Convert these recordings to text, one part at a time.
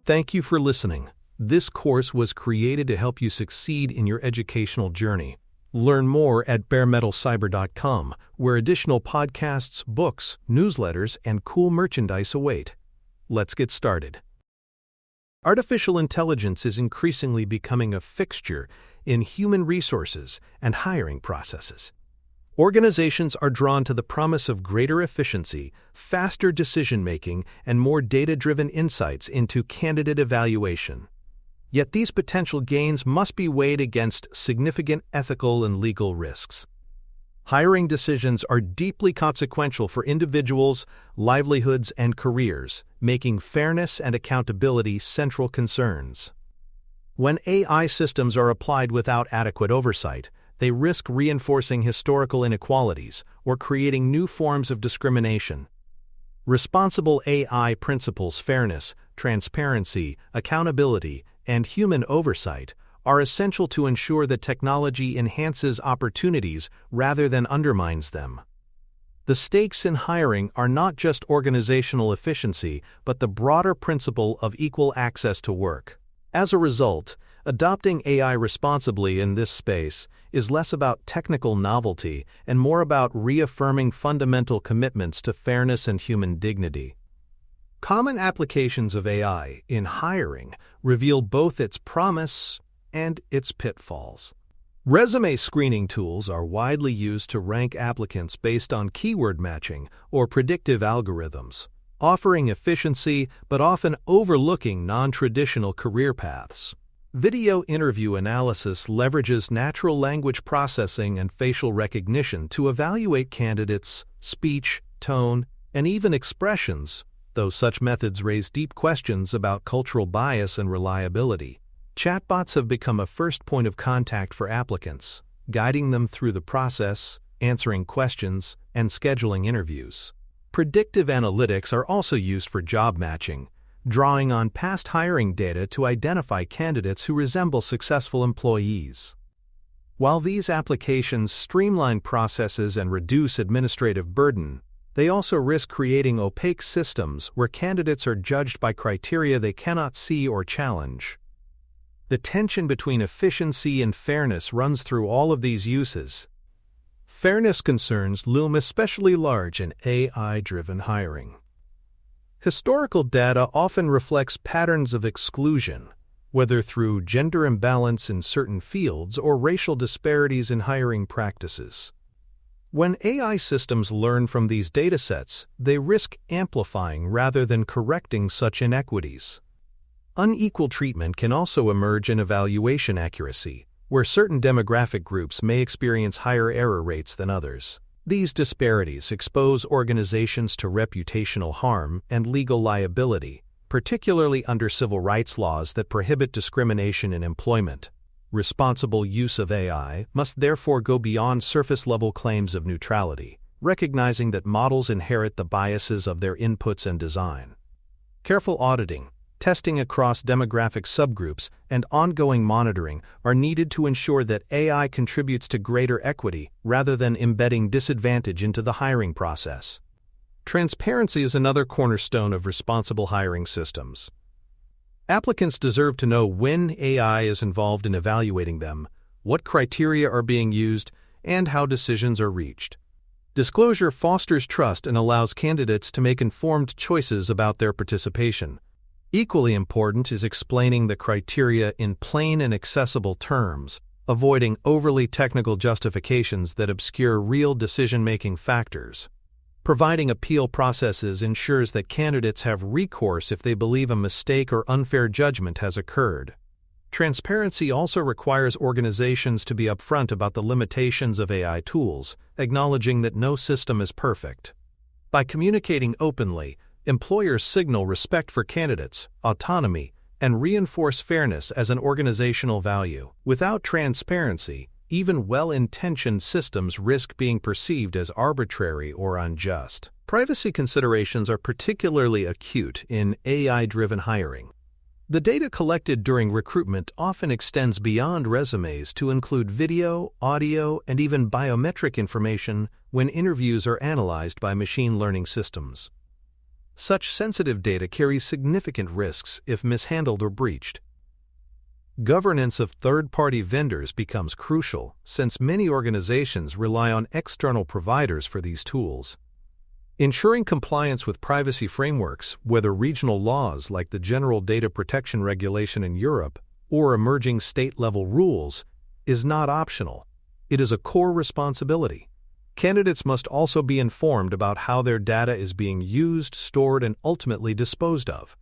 Thank you for listening. This course was created to help you succeed in your educational journey. Learn more at baremetalcyber.com, where additional podcasts, books, newsletters, and cool merchandise await. Let's get started. Artificial intelligence is increasingly becoming a fixture in human resources and hiring processes. Organizations are drawn to the promise of greater efficiency, faster decision-making, and more data-driven insights into candidate evaluation. Yet these potential gains must be weighed against significant ethical and legal risks. Hiring decisions are deeply consequential for individuals, livelihoods, and careers, making fairness and accountability central concerns. When AI systems are applied without adequate oversight, they risk reinforcing historical inequalities or creating new forms of discrimination. Responsible AI principles fairness, transparency, accountability, and human oversight are essential to ensure that technology enhances opportunities rather than undermines them. The stakes in hiring are not just organizational efficiency, but the broader principle of equal access to work. As a result, adopting AI responsibly in this space is less about technical novelty and more about reaffirming fundamental commitments to fairness and human dignity. Common applications of AI in hiring reveal both its promise and its pitfalls. Resume screening tools are widely used to rank applicants based on keyword matching or predictive algorithms, offering efficiency but often overlooking non-traditional career paths. Video interview analysis leverages natural language processing and facial recognition to evaluate candidates' speech, tone, and even expressions, though such methods raise deep questions about cultural bias and reliability. Chatbots have become a first point of contact for applicants, guiding them through the process, answering questions, and scheduling interviews. Predictive analytics are also used for job matching, drawing on past hiring data to identify candidates who resemble successful employees. While these applications streamline processes and reduce administrative burden, they also risk creating opaque systems where candidates are judged by criteria they cannot see or challenge. The tension between efficiency and fairness runs through all of these uses. Fairness concerns loom especially large in AI-driven hiring. Historical data often reflects patterns of exclusion, whether through gender imbalance in certain fields or racial disparities in hiring practices. When AI systems learn from these datasets, they risk amplifying rather than correcting such inequities. Unequal treatment can also emerge in evaluation accuracy, where certain demographic groups may experience higher error rates than others. These disparities expose organizations to reputational harm and legal liability, particularly under civil rights laws that prohibit discrimination in employment. Responsible use of AI must therefore go beyond surface-level claims of neutrality, recognizing that models inherit the biases of their inputs and design. Careful auditing, testing across demographic subgroups, and ongoing monitoring are needed to ensure that AI contributes to greater equity rather than embedding disadvantage into the hiring process. Transparency is another cornerstone of responsible hiring systems. Applicants deserve to know when AI is involved in evaluating them, what criteria are being used, and how decisions are reached. Disclosure fosters trust and allows candidates to make informed choices about their participation. Equally important is explaining the criteria in plain and accessible terms, avoiding overly technical justifications that obscure real decision-making factors. Providing appeal processes ensures that candidates have recourse if they believe a mistake or unfair judgment has occurred. Transparency also requires organizations to be upfront about the limitations of AI tools, acknowledging that no system is perfect. By communicating openly, employers signal respect for candidates, autonomy, and reinforce fairness as an organizational value. Without transparency, even well-intentioned systems risk being perceived as arbitrary or unjust. Privacy considerations are particularly acute in AI-driven hiring. The data collected during recruitment often extends beyond resumes to include video, audio, and even biometric information when interviews are analyzed by machine learning systems. Such sensitive data carries significant risks if mishandled or breached. Governance of third-party vendors becomes crucial since many organizations rely on external providers for these tools. Ensuring compliance with privacy frameworks, whether regional laws like the General Data Protection Regulation in Europe or emerging state-level rules, is not optional. It is a core responsibility. Candidates must also be informed about how their data is being used, stored, and ultimately disposed of.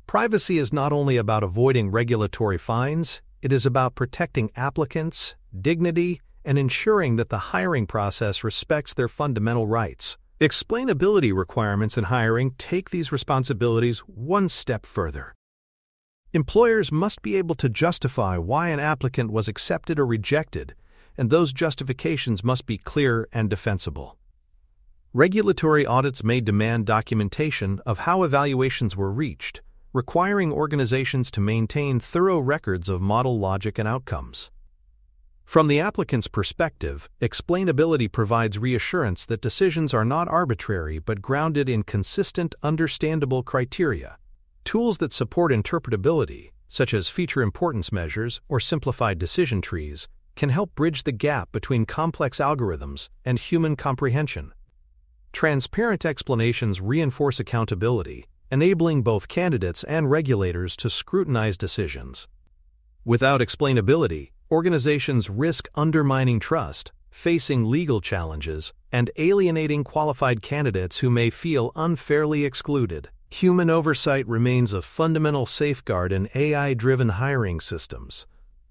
Privacy is not only about avoiding regulatory fines, it is about protecting applicants' dignity and ensuring that the hiring process respects their fundamental rights. Explainability requirements in hiring take these responsibilities one step further. Employers must be able to justify why an applicant was accepted or rejected, and those justifications must be clear and defensible. Regulatory audits may demand documentation of how evaluations were reached, requiring organizations to maintain thorough records of model logic and outcomes. From the applicant's perspective, explainability provides reassurance that decisions are not arbitrary but grounded in consistent, understandable criteria. Tools that support interpretability, such as feature importance measures or simplified decision trees, can help bridge the gap between complex algorithms and human comprehension. Transparent explanations reinforce accountability, enabling both candidates and regulators to scrutinize decisions. Without explainability, organizations risk undermining trust, facing legal challenges, and alienating qualified candidates who may feel unfairly excluded. Human oversight remains a fundamental safeguard in AI-driven hiring systems.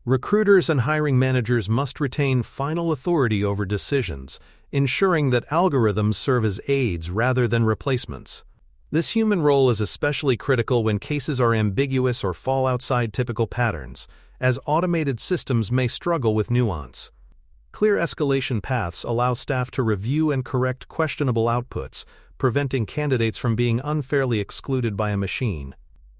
Recruiters and hiring managers must retain final authority over decisions, ensuring that algorithms serve as aids rather than replacements. This human role is especially critical when cases are ambiguous or fall outside typical patterns, as automated systems may struggle with nuance. Clear escalation paths allow staff to review and correct questionable outputs, preventing candidates from being unfairly excluded by a machine.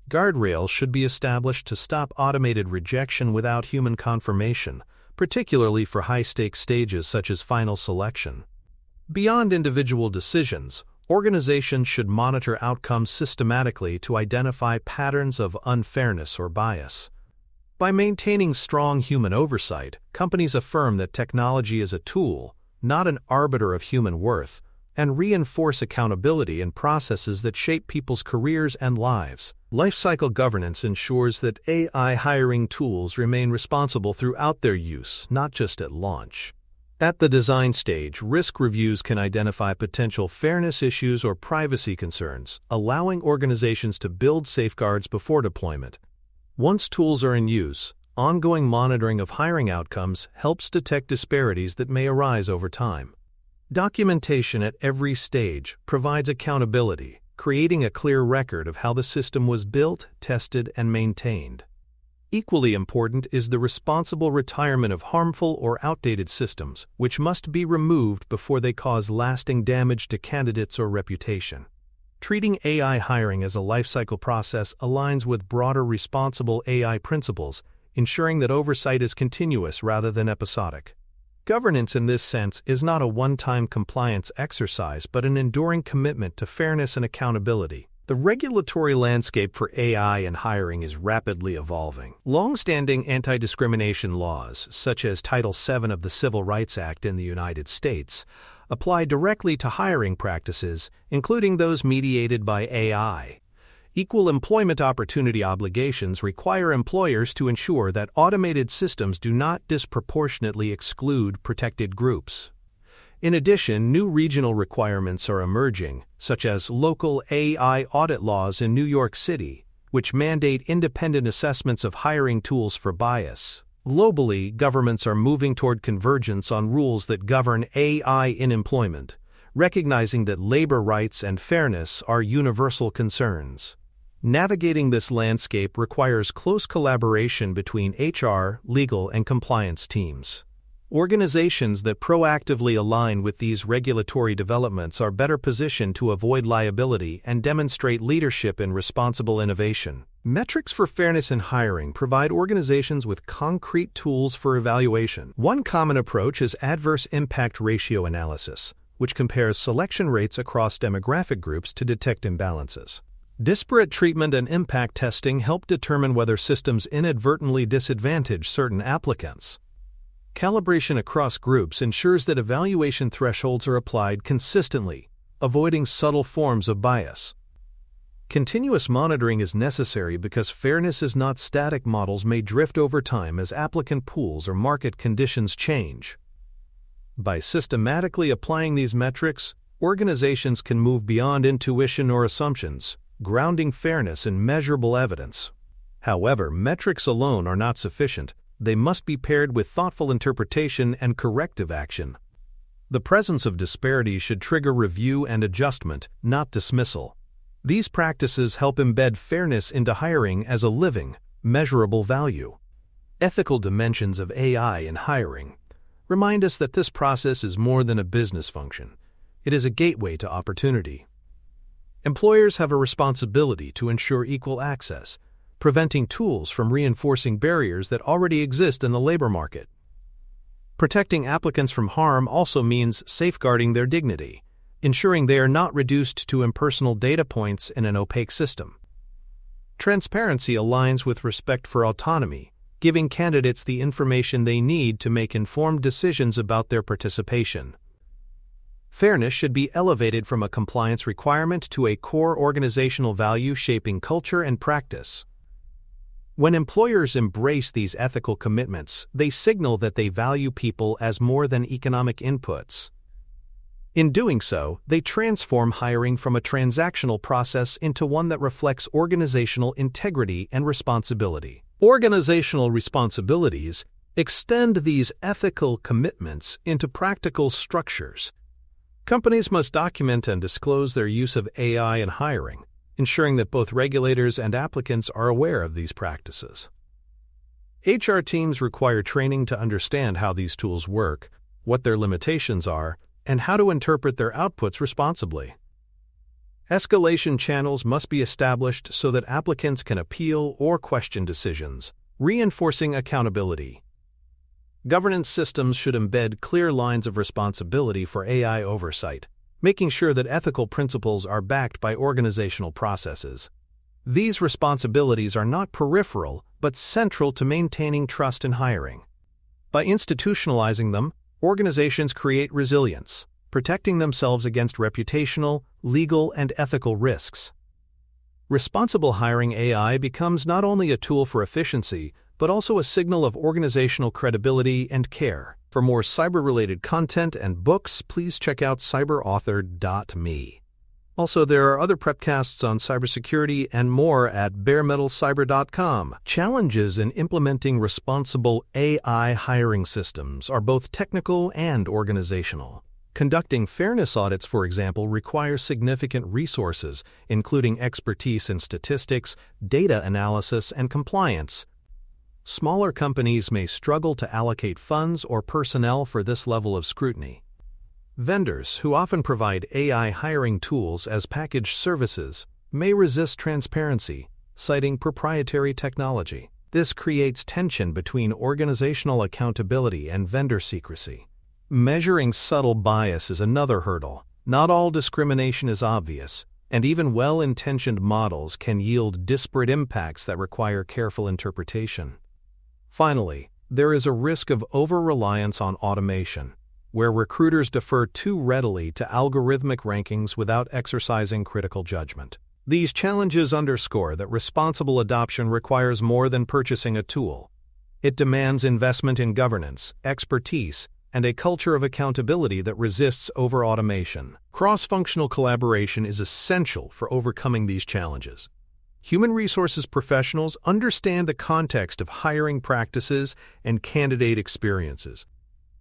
Guardrails should be established to stop automated rejection without human confirmation, particularly for high-stakes stages such as final selection. Beyond individual decisions, organizations should monitor outcomes systematically to identify patterns of unfairness or bias. By maintaining strong human oversight, companies affirm that technology is a tool, not an arbiter of human worth, and reinforce accountability in processes that shape people's careers and lives. Lifecycle governance ensures that AI hiring tools remain responsible throughout their use, not just at launch. At the design stage, risk reviews can identify potential fairness issues or privacy concerns, allowing organizations to build safeguards before deployment. Once tools are in use, ongoing monitoring of hiring outcomes helps detect disparities that may arise over time. Documentation at every stage provides accountability, creating a clear record of how the system was built, tested, and maintained. Equally important is the responsible retirement of harmful or outdated systems, which must be removed before they cause lasting damage to candidates or reputation. Treating AI hiring as a lifecycle process aligns with broader responsible AI principles, ensuring that oversight is continuous rather than episodic. Governance in this sense is not a one-time compliance exercise but an enduring commitment to fairness and accountability. The regulatory landscape for AI in hiring is rapidly evolving. Long-standing anti-discrimination laws, such as Title VII of the Civil Rights Act in the United States, apply directly to hiring practices, including those mediated by AI. Equal employment opportunity obligations require employers to ensure that automated systems do not disproportionately exclude protected groups. In addition, new regional requirements are emerging, such as local AI audit laws in New York City, which mandate independent assessments of hiring tools for bias. Globally, governments are moving toward convergence on rules that govern AI in employment, recognizing that labor rights and fairness are universal concerns. Navigating this landscape requires close collaboration between HR, legal, and compliance teams. Organizations that proactively align with these regulatory developments are better positioned to avoid liability and demonstrate leadership in responsible innovation. Metrics for fairness in hiring provide organizations with concrete tools for evaluation. One common approach is adverse impact ratio analysis, which compares selection rates across demographic groups to detect imbalances. Disparate treatment and impact testing help determine whether systems inadvertently disadvantage certain applicants. Calibration across groups ensures that evaluation thresholds are applied consistently, avoiding subtle forms of bias. Continuous monitoring is necessary because fairness is not static. Models may drift over time as applicant pools or market conditions change. By systematically applying these metrics, organizations can move beyond intuition or assumptions, grounding fairness in measurable evidence. However, metrics alone are not sufficient. They must be paired with thoughtful interpretation and corrective action. The presence of disparities should trigger review and adjustment, not dismissal. These practices help embed fairness into hiring as a living, measurable value. Ethical dimensions of AI in hiring remind us that this process is more than a business function. It is a gateway to opportunity. Employers have a responsibility to ensure equal access, preventing tools from reinforcing barriers that already exist in the labor market. Protecting applicants from harm also means safeguarding their dignity, ensuring they are not reduced to impersonal data points in an opaque system. Transparency aligns with respect for autonomy, giving candidates the information they need to make informed decisions about their participation. Fairness should be elevated from a compliance requirement to a core organizational value shaping culture and practice. When employers embrace these ethical commitments, they signal that they value people as more than economic inputs. In doing so, they transform hiring from a transactional process into one that reflects organizational integrity and responsibility. Organizational responsibilities extend these ethical commitments into practical structures. Companies must document and disclose their use of AI in hiring, ensuring that both regulators and applicants are aware of these practices. HR teams require training to understand how these tools work, what their limitations are, and how to interpret their outputs responsibly. Escalation channels must be established so that applicants can appeal or question decisions, reinforcing accountability. Governance systems should embed clear lines of responsibility for AI oversight, making sure that ethical principles are backed by organizational processes. These responsibilities are not peripheral, but central to maintaining trust in hiring. By institutionalizing them, organizations create resilience, protecting themselves against reputational, legal, and ethical risks. Responsible hiring AI becomes not only a tool for efficiency, but also a signal of organizational credibility and care. For more cyber-related content and books, please check out cyberauthor.me. Also, there are other prepcasts on cybersecurity and more at baremetalcyber.com. Challenges in implementing responsible AI hiring systems are both technical and organizational. Conducting fairness audits, for example, requires significant resources, including expertise in statistics, data analysis, and compliance. Smaller companies may struggle to allocate funds or personnel for this level of scrutiny. Vendors, who often provide AI hiring tools as packaged services, may resist transparency, citing proprietary technology. This creates tension between organizational accountability and vendor secrecy. Measuring subtle bias is another hurdle. Not all discrimination is obvious, and even well-intentioned models can yield disparate impacts that require careful interpretation. Finally, there is a risk of over-reliance on automation, where recruiters defer too readily to algorithmic rankings without exercising critical judgment. These challenges underscore that responsible adoption requires more than purchasing a tool. It demands investment in governance, expertise, and a culture of accountability that resists over-automation. Cross-functional collaboration is essential for overcoming these challenges. Human resources professionals understand the context of hiring practices and candidate experiences.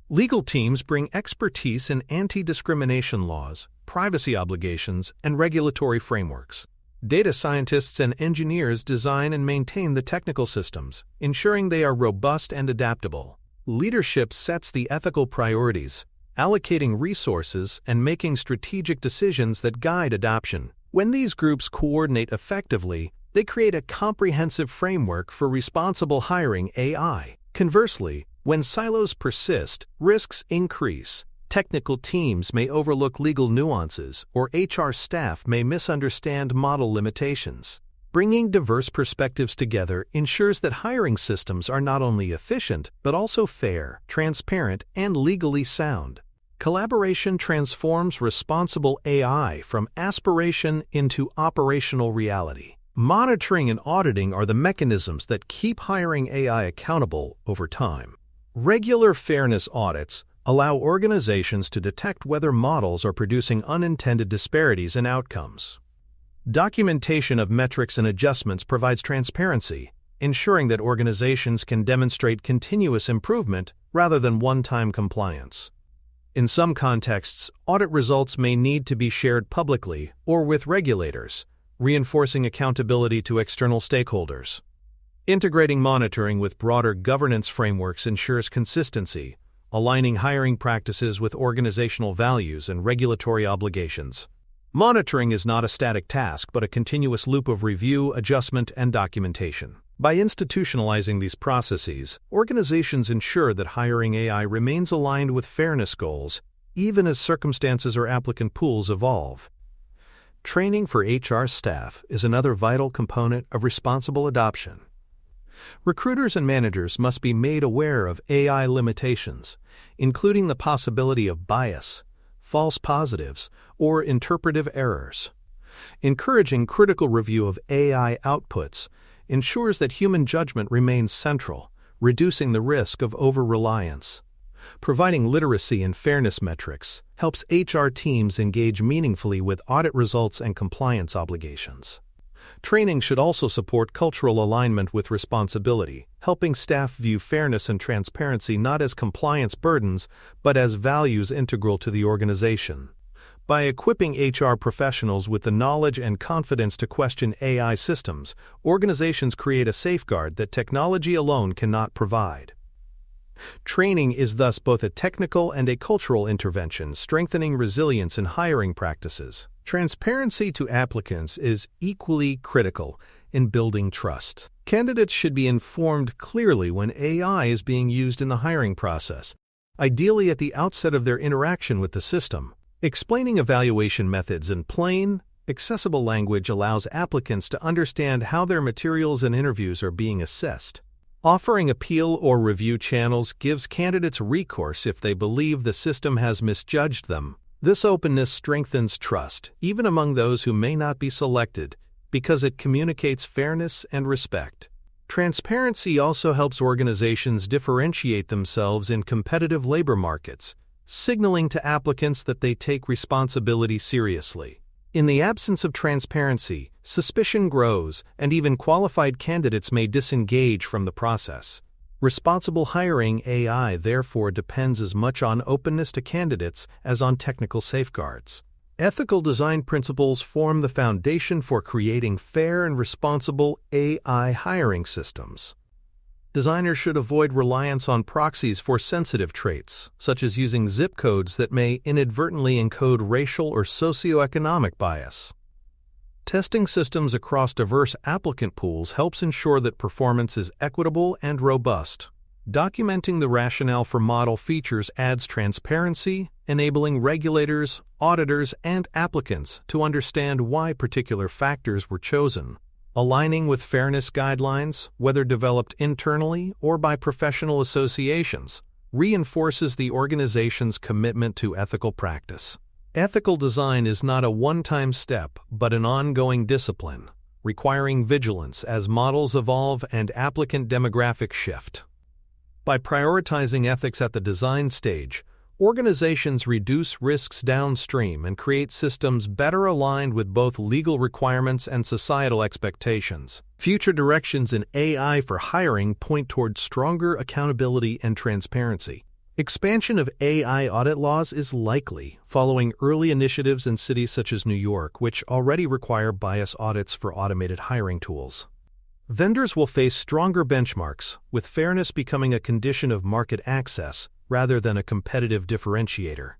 Legal teams bring expertise in anti-discrimination laws, privacy obligations, and regulatory frameworks. Data scientists and engineers design and maintain the technical systems, ensuring they are robust and adaptable. Leadership sets the ethical priorities, allocating resources and making strategic decisions that guide adoption. When these groups coordinate effectively, they create a comprehensive framework for responsible hiring AI. Conversely, when silos persist, risks increase. Technical teams may overlook legal nuances, or HR staff may misunderstand model limitations. Bringing diverse perspectives together ensures that hiring systems are not only efficient, but also fair, transparent, and legally sound. Collaboration transforms responsible AI from aspiration into operational reality. Monitoring and auditing are the mechanisms that keep hiring AI accountable over time. Regular fairness audits allow organizations to detect whether models are producing unintended disparities in outcomes. Documentation of metrics and adjustments provides transparency, ensuring that organizations can demonstrate continuous improvement rather than one-time compliance. In some contexts, audit results may need to be shared publicly or with regulators, reinforcing accountability to external stakeholders. Integrating monitoring with broader governance frameworks ensures consistency, aligning hiring practices with organizational values and regulatory obligations. Monitoring is not a static task but a continuous loop of review, adjustment, and documentation. By institutionalizing these processes, organizations ensure that hiring AI remains aligned with fairness goals, even as circumstances or applicant pools evolve. Training for HR staff is another vital component of responsible adoption. Recruiters and managers must be made aware of AI limitations, including the possibility of bias, false positives, or interpretive errors. Encouraging critical review of AI outputs ensures that human judgment remains central, reducing the risk of over-reliance. Providing literacy and fairness metrics helps HR teams engage meaningfully with audit results and compliance obligations. Training should also support cultural alignment with responsibility, helping staff view fairness and transparency not as compliance burdens, but as values integral to the organization. By equipping HR professionals with the knowledge and confidence to question AI systems, organizations create a safeguard that technology alone cannot provide. Training is thus both a technical and a cultural intervention, strengthening resilience in hiring practices. Transparency to applicants is equally critical in building trust. Candidates should be informed clearly when AI is being used in the hiring process, ideally at the outset of their interaction with the system. Explaining evaluation methods in plain, accessible language allows applicants to understand how their materials and interviews are being assessed. Offering appeal or review channels gives candidates recourse if they believe the system has misjudged them. This openness strengthens trust, even among those who may not be selected, because it communicates fairness and respect. Transparency also helps organizations differentiate themselves in competitive labor markets, signaling to applicants that they take responsibility seriously. In the absence of transparency, suspicion grows, and even qualified candidates may disengage from the process. Responsible hiring AI therefore depends as much on openness to candidates as on technical safeguards. Ethical design principles form the foundation for creating fair and responsible AI hiring systems. Designers should avoid reliance on proxies for sensitive traits, such as using zip codes that may inadvertently encode racial or socioeconomic bias. Testing systems across diverse applicant pools helps ensure that performance is equitable and robust. Documenting the rationale for model features adds transparency, enabling regulators, auditors, and applicants to understand why particular factors were chosen. Aligning with fairness guidelines, whether developed internally or by professional associations, reinforces the organization's commitment to ethical practice. Ethical design is not a one-time step, but an ongoing discipline, requiring vigilance as models evolve and applicant demographics shift. By prioritizing ethics at the design stage, organizations reduce risks downstream and create systems better aligned with both legal requirements and societal expectations. Future directions in AI for hiring point toward stronger accountability and transparency. Expansion of AI audit laws is likely, following early initiatives in cities such as New York, which already require bias audits for automated hiring tools. Vendors will face stronger benchmarks, with fairness becoming a condition of market access rather than a competitive differentiator.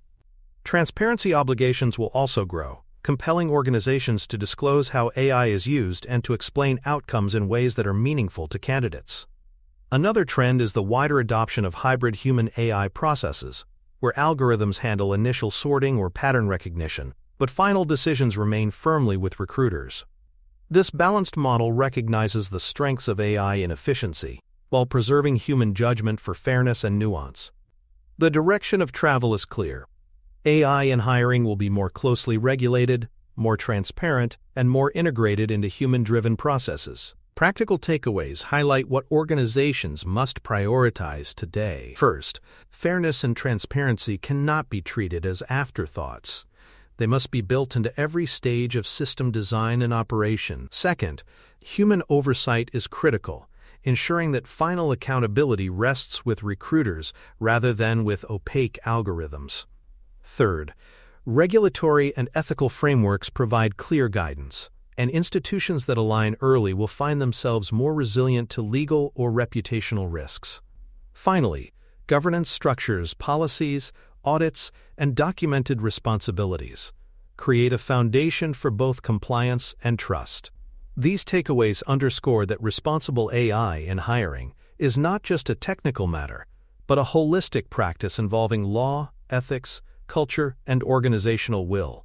Transparency obligations will also grow, compelling organizations to disclose how AI is used and to explain outcomes in ways that are meaningful to candidates. Another trend is the wider adoption of hybrid human-AI processes. where algorithms handle initial sorting or pattern recognition, but final decisions remain firmly with recruiters. This balanced model recognizes the strengths of AI in efficiency, while preserving human judgment for fairness and nuance. The direction of travel is clear. AI in hiring will be more closely regulated, more transparent, and more integrated into human-driven processes. Practical takeaways highlight what organizations must prioritize today. First, fairness and transparency cannot be treated as afterthoughts. They must be built into every stage of system design and operation. Second, human oversight is critical, ensuring that final accountability rests with recruiters rather than with opaque algorithms. Third, regulatory and ethical frameworks provide clear guidance, and institutions that align early will find themselves more resilient to legal or reputational risks. Finally, governance structures, policies, audits, and documented responsibilities create a foundation for both compliance and trust. These takeaways underscore that responsible AI in hiring is not just a technical matter, but a holistic practice involving law, ethics, culture, and organizational will.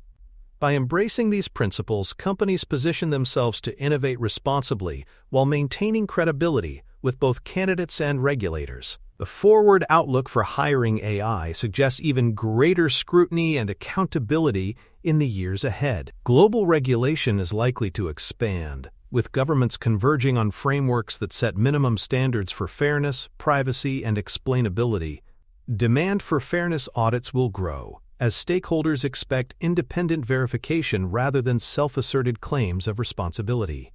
By embracing these principles, companies position themselves to innovate responsibly while maintaining credibility with both candidates and regulators. The forward outlook for hiring AI suggests even greater scrutiny and accountability in the years ahead. Global regulation is likely to expand, with governments converging on frameworks that set minimum standards for fairness, privacy, and explainability. Demand for fairness audits will grow, as stakeholders expect independent verification rather than self-asserted claims of responsibility.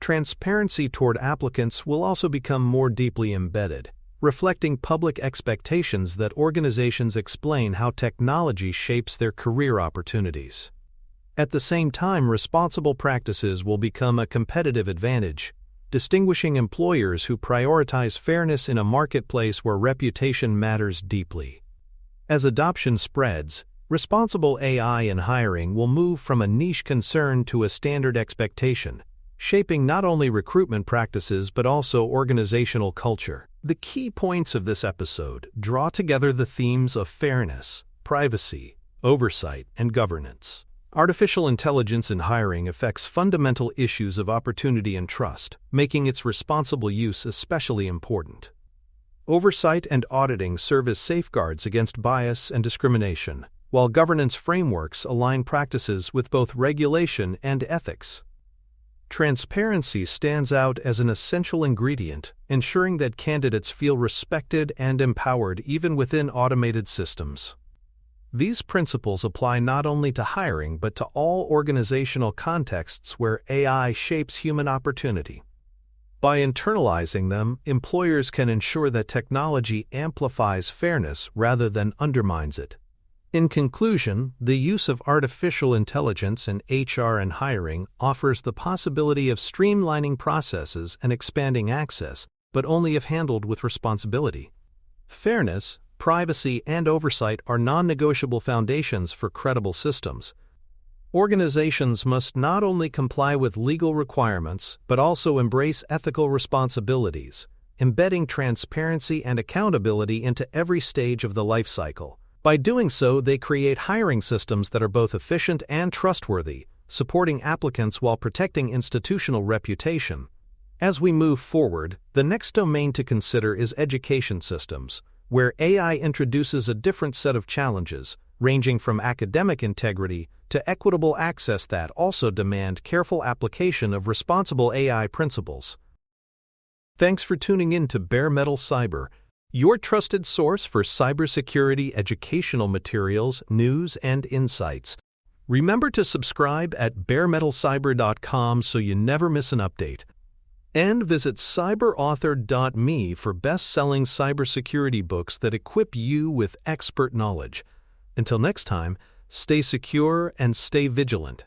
Transparency toward applicants will also become more deeply embedded, reflecting public expectations that organizations explain how technology shapes their career opportunities. At the same time, responsible practices will become a competitive advantage, distinguishing employers who prioritize fairness in a marketplace where reputation matters deeply. As adoption spreads, responsible AI in hiring will move from a niche concern to a standard expectation, shaping not only recruitment practices but also organizational culture. The key points of this episode draw together the themes of fairness, privacy, oversight, and governance. Artificial intelligence in hiring affects fundamental issues of opportunity and trust, making its responsible use especially important. Oversight and auditing serve as safeguards against bias and discrimination, while governance frameworks align practices with both regulation and ethics. Transparency stands out as an essential ingredient, ensuring that candidates feel respected and empowered even within automated systems. These principles apply not only to hiring but to all organizational contexts where AI shapes human opportunity. By internalizing them, employers can ensure that technology amplifies fairness rather than undermines it. In conclusion, the use of artificial intelligence in HR and hiring offers the possibility of streamlining processes and expanding access, but only if handled with responsibility. Fairness, privacy, and oversight are non-negotiable foundations for credible systems. Organizations must not only comply with legal requirements, but also embrace ethical responsibilities, embedding transparency and accountability into every stage of the life cycle. By doing so, they create hiring systems that are both efficient and trustworthy, supporting applicants while protecting institutional reputation. As we move forward, the next domain to consider is education systems, where AI introduces a different set of challenges, ranging from academic integrity to equitable access that also demand careful application of responsible AI principles. Thanks for tuning in to Bare Metal Cyber, your trusted source for cybersecurity educational materials, news, and insights. Remember to subscribe at baremetalcyber.com so you never miss an update. And visit cyberauthor.me for best-selling cybersecurity books that equip you with expert knowledge. Until next time, stay secure and stay vigilant.